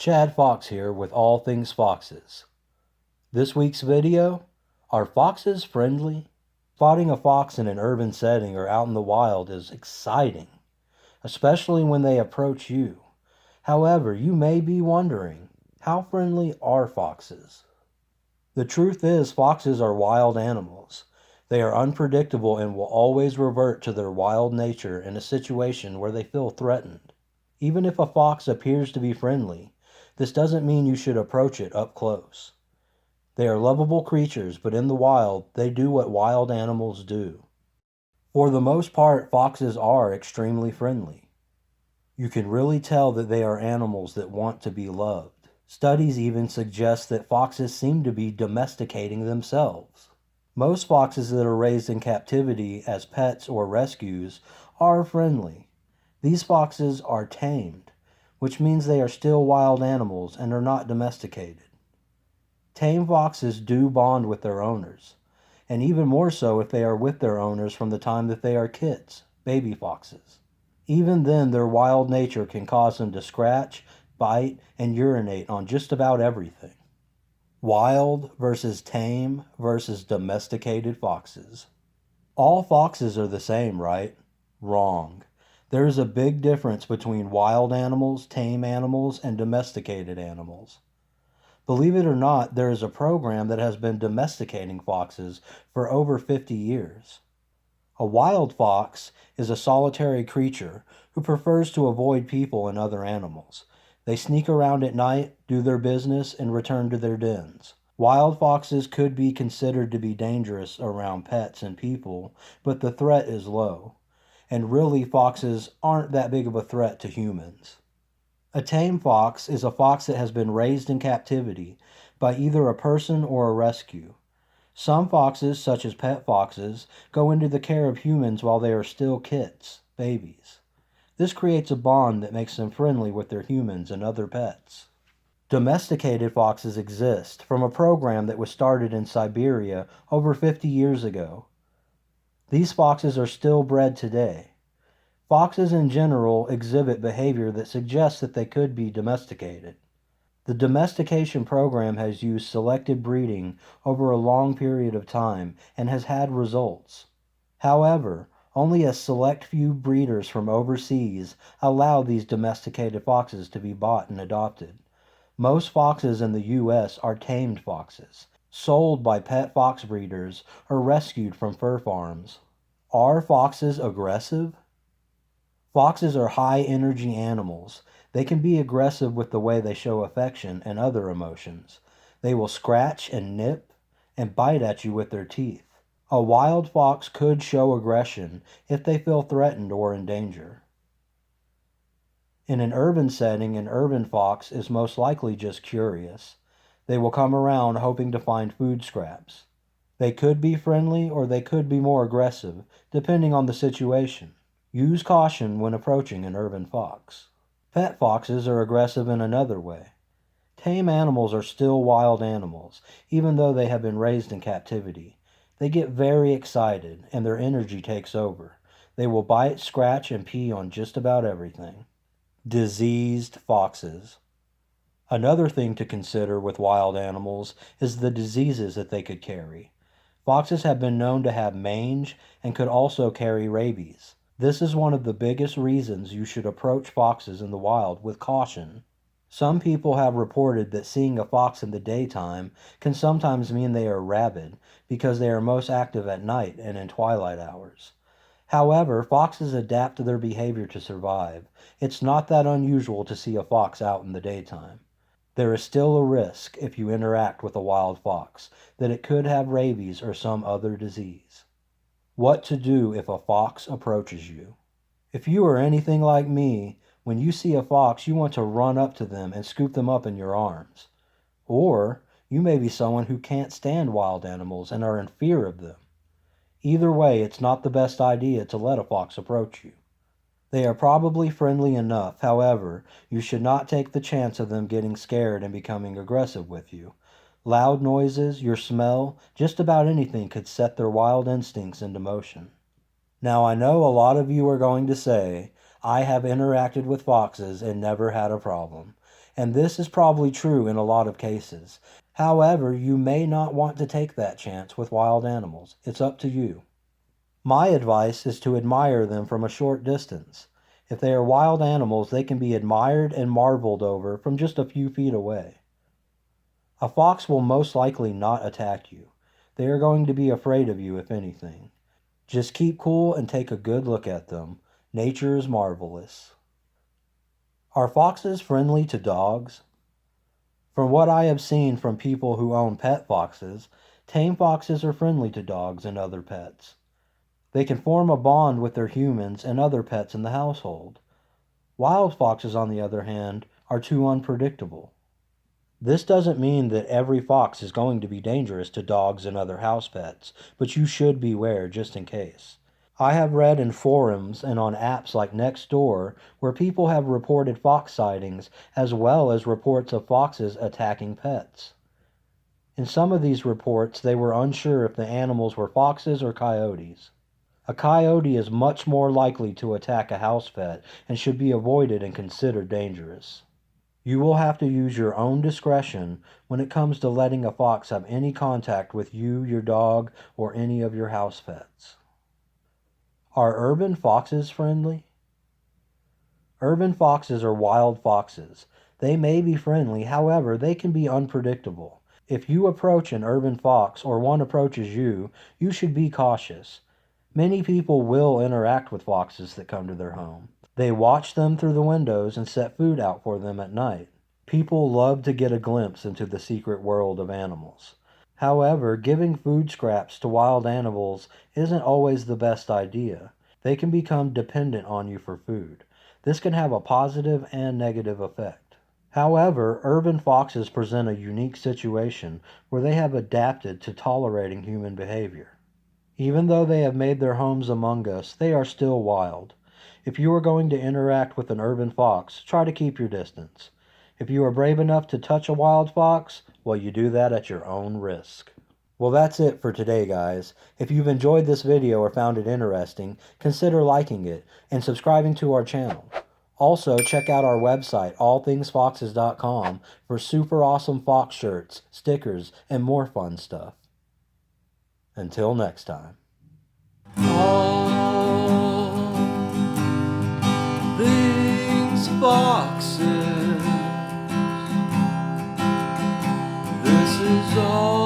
Chad Fox here with All Things Foxes. This week's video, are foxes friendly? Spotting a fox in an urban setting or out in the wild is exciting, especially when they approach you. However, you may be wondering, how friendly are foxes? The truth is, foxes are wild animals. They are unpredictable and will always revert to their wild nature in a situation where they feel threatened. Even if a fox appears to be friendly, this doesn't mean you should approach it up close. They are lovable creatures, but in the wild, they do what wild animals do. For the most part, foxes are extremely friendly. You can really tell that they are animals that want to be loved. Studies even suggest that foxes seem to be domesticating themselves. Most foxes that are raised in captivity as pets or rescues are friendly. These foxes are tamed, which means they are still wild animals and are not domesticated. Tame foxes do bond with their owners, and even more so if they are with their owners from the time that they are kids, baby foxes. Even then, their wild nature can cause them to scratch, bite, and urinate on just about everything. Wild versus tame versus domesticated foxes. All foxes are the same, right? Wrong. There is a big difference between wild animals, tame animals, and domesticated animals. Believe it or not, there is a program that has been domesticating foxes for over 50 years. A wild fox is a solitary creature who prefers to avoid people and other animals. They sneak around at night, do their business, and return to their dens. Wild foxes could be considered to be dangerous around pets and people, but the threat is low. And really, foxes aren't that big of a threat to humans. A tame fox is a fox that has been raised in captivity by either a person or a rescue. Some foxes, such as pet foxes, go into the care of humans while they are still kits, babies. This creates a bond that makes them friendly with their humans and other pets. Domesticated foxes exist from a program that was started in Siberia over 50 years ago. These foxes are still bred today. Foxes in general exhibit behavior that suggests that they could be domesticated. The domestication program has used selected breeding over a long period of time and has had results. However, only a select few breeders from overseas allow these domesticated foxes to be bought and adopted. Most foxes in the U.S. are tamed foxes, sold by pet fox breeders or rescued from fur farms. Are foxes aggressive? Foxes are high-energy animals. They can be aggressive with the way they show affection and other emotions. They will scratch and nip and bite at you with their teeth. A wild fox could show aggression if they feel threatened or in danger. In an urban setting, an urban fox is most likely just curious. They will come around hoping to find food scraps. They could be friendly or they could be more aggressive, depending on the situation. Use caution when approaching an urban fox. Pet foxes are aggressive in another way. Tame animals are still wild animals, even though they have been raised in captivity. They get very excited, and their energy takes over. They will bite, scratch, and pee on just about everything. Diseased foxes. Another thing to consider with wild animals is the diseases that they could carry. Foxes have been known to have mange and could also carry rabies. This is one of the biggest reasons you should approach foxes in the wild with caution. Some people have reported that seeing a fox in the daytime can sometimes mean they are rabid because they are most active at night and in twilight hours. However, foxes adapt to their behavior to survive. It's not that unusual to see a fox out in the daytime. There is still a risk if you interact with a wild fox that it could have rabies or some other disease. What to do if a fox approaches you. If you are anything like me, when you see a fox, you want to run up to them and scoop them up in your arms. Or you may be someone who can't stand wild animals and are in fear of them. Either way, it's not the best idea to let a fox approach you. They are probably friendly enough, however, you should not take the chance of them getting scared and becoming aggressive with you. Loud noises, your smell, just about anything could set their wild instincts into motion. Now I know a lot of you are going to say, I have interacted with foxes and never had a problem. And this is probably true in a lot of cases. However, you may not want to take that chance with wild animals. It's up to you. My advice is to admire them from a short distance. If they are wild animals, they can be admired and marveled over from just a few feet away. A fox will most likely not attack you. They are going to be afraid of you, if anything. Just keep cool and take a good look at them. Nature is marvelous. Are foxes friendly to dogs? From what I have seen from people who own pet foxes, tame foxes are friendly to dogs and other pets. They can form a bond with their humans and other pets in the household. Wild foxes, on the other hand, are too unpredictable. This doesn't mean that every fox is going to be dangerous to dogs and other house pets, but you should beware just in case. I have read in forums and on apps like Nextdoor where people have reported fox sightings as well as reports of foxes attacking pets. In some of these reports, they were unsure if the animals were foxes or coyotes. A coyote is much more likely to attack a house pet and should be avoided and considered dangerous. You will have to use your own discretion when it comes to letting a fox have any contact with you, your dog, or any of your house pets. Are urban foxes friendly? Urban foxes are wild foxes. They may be friendly, however, they can be unpredictable. If you approach an urban fox or one approaches you, you should be cautious. Many people will interact with foxes that come to their home. They watch them through the windows and set food out for them at night. People love to get a glimpse into the secret world of animals. However, giving food scraps to wild animals isn't always the best idea. They can become dependent on you for food. This can have a positive and negative effect. However, urban foxes present a unique situation where they have adapted to tolerating human behavior. Even though they have made their homes among us, they are still wild. If you are going to interact with an urban fox, try to keep your distance. If you are brave enough to touch a wild fox, well, you do that at your own risk. Well, that's it for today, guys. If you've enjoyed this video or found it interesting, consider liking it and subscribing to our channel. Also, check out our website, allthingsfoxes.com, for super awesome fox shirts, stickers, and more fun stuff. Until next time. All things foxes. This is all.